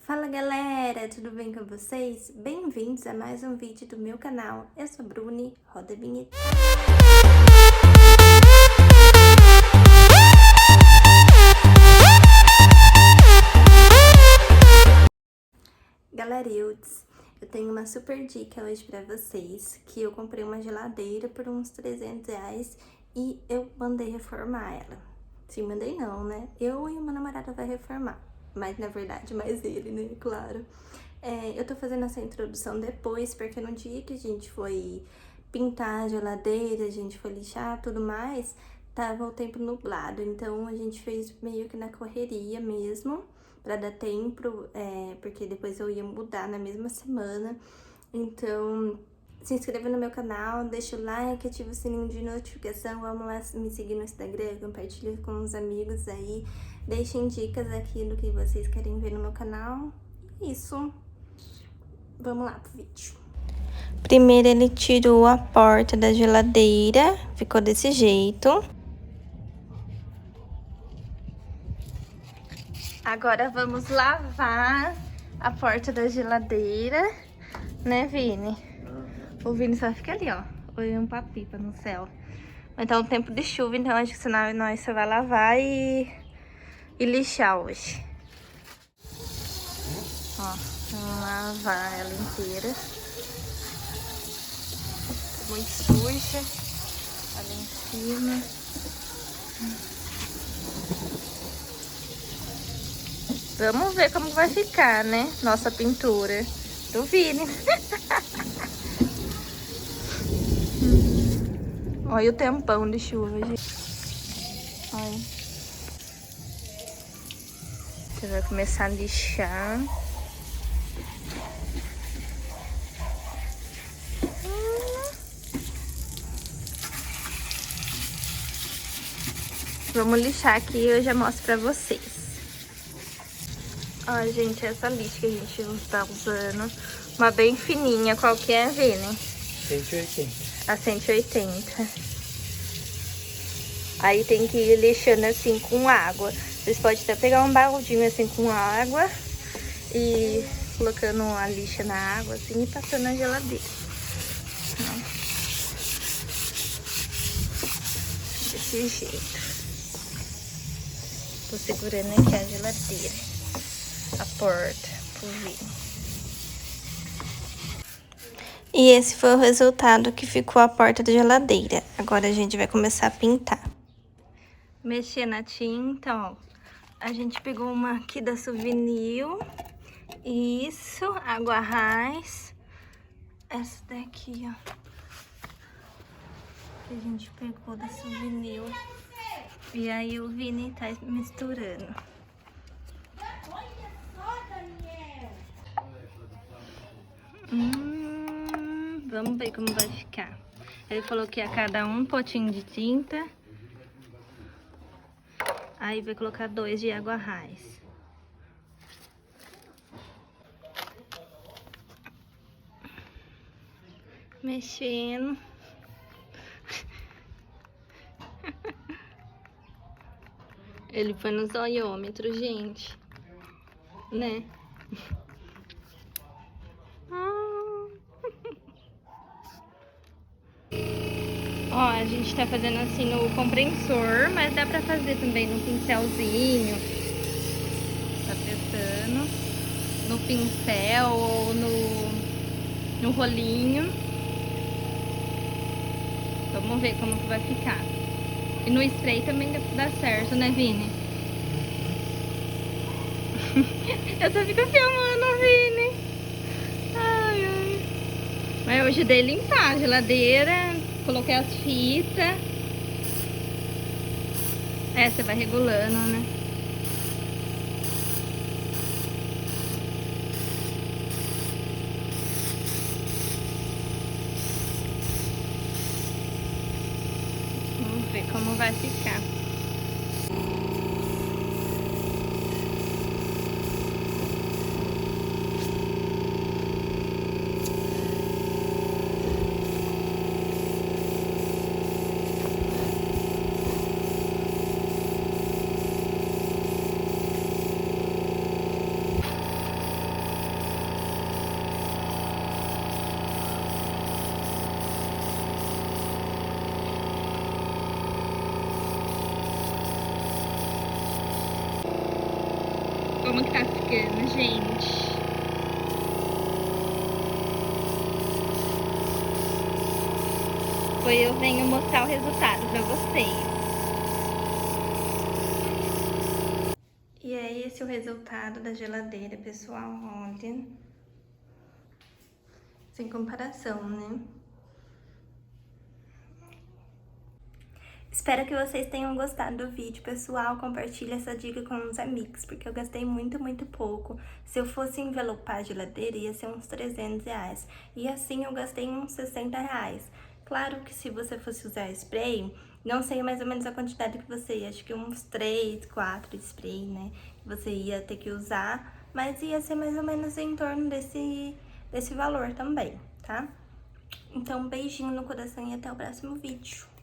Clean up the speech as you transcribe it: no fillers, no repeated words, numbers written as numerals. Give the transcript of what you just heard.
Fala galera, tudo bem com vocês? Bem-vindos a mais um vídeo do meu canal. Eu sou a Bruni, roda a vinheta. Galera, eu tenho uma super dica hoje pra vocês, que eu comprei uma geladeira por uns 300 reais e eu mandei reformar ela. Sim, mandei não, né? Eu e o meu namorado vai reformar. Mas, na verdade, mais ele, né? Claro. Eu tô fazendo essa introdução depois, porque no dia que a gente foi pintar a geladeira, a gente foi lixar tudo mais, tava o tempo nublado. Então, a gente fez meio que na correria mesmo, pra dar tempo, porque depois eu ia mudar na mesma semana. Então, se inscreva no meu canal, deixa o like, ativa o sininho de notificação, vamos lá me seguir no Instagram, compartilha com os amigos aí, deixem dicas aqui do que vocês querem ver no meu canal. Isso, vamos lá pro vídeo. Primeiro ele tirou a porta da geladeira, ficou desse jeito. Agora vamos lavar a porta da geladeira, né, Vini? O Vini só fica ali, ó, olhando pra pipa no céu. Vai tá um tempo de chuva, então acho que senão nós só vai lavar e lixar hoje. Ó, vamos lavar ela inteira. Muito suja. Ali em cima. Vamos ver como vai ficar, né? Nossa pintura do Vini. Olha o tempão de chuva, gente. Olha. Você vai começar a lixar. Vamos lixar aqui e eu já mostro pra vocês. Ó, gente, essa lixa que a gente tá usando. Uma bem fininha. Qual que é, Vini? 180. A 180. Aí tem que ir lixando assim com água. Vocês podem até pegar um baldinho assim com água e colocando a lixa na água assim e passando na geladeira. Desse jeito. Tô segurando aqui a geladeira, a porta, pro Vini. E esse foi o resultado que ficou a porta da geladeira. Agora a gente vai começar a pintar. Mexer na tinta, ó. A gente pegou uma aqui da Souvenir. Isso, Água Raiz. Essa daqui, ó. Que a gente pegou da Souvenir. E aí o Vini tá misturando. Vamos ver como vai ficar. Ele falou que a cada um potinho de tinta. Aí vai colocar 2 de Água Raiz. Mexendo. Ele foi no zoiômetro, gente. Né? Ó, a gente tá fazendo assim no compressor, mas dá pra fazer também no pincelzinho. Tá testando. No pincel ou no rolinho. Vamos ver como que vai ficar. E no spray também dá certo, né, Vini? Eu só fico filmando, Vini. Ai, ai. Mas eu ajudei a limpar a geladeira. Coloquei as fitas. Você vai regulando, né? Vamos ver como vai ficar. gente. Depois eu venho mostrar o resultado pra vocês. E é esse o resultado da geladeira, pessoal, olha. Sem comparação, né? Espero que vocês tenham gostado do vídeo, pessoal. Compartilhe essa dica com os amigos, porque eu gastei muito, muito pouco. Se eu fosse envelopar a geladeira, ia ser uns 300 reais. E assim eu gastei uns 60 reais. Claro que se você fosse usar spray, não sei mais ou menos a quantidade que você ia. Acho que uns 3, 4 spray, né? Que você ia ter que usar. Mas ia ser mais ou menos em torno desse valor também, tá? Então, um beijinho no coração e até o próximo vídeo.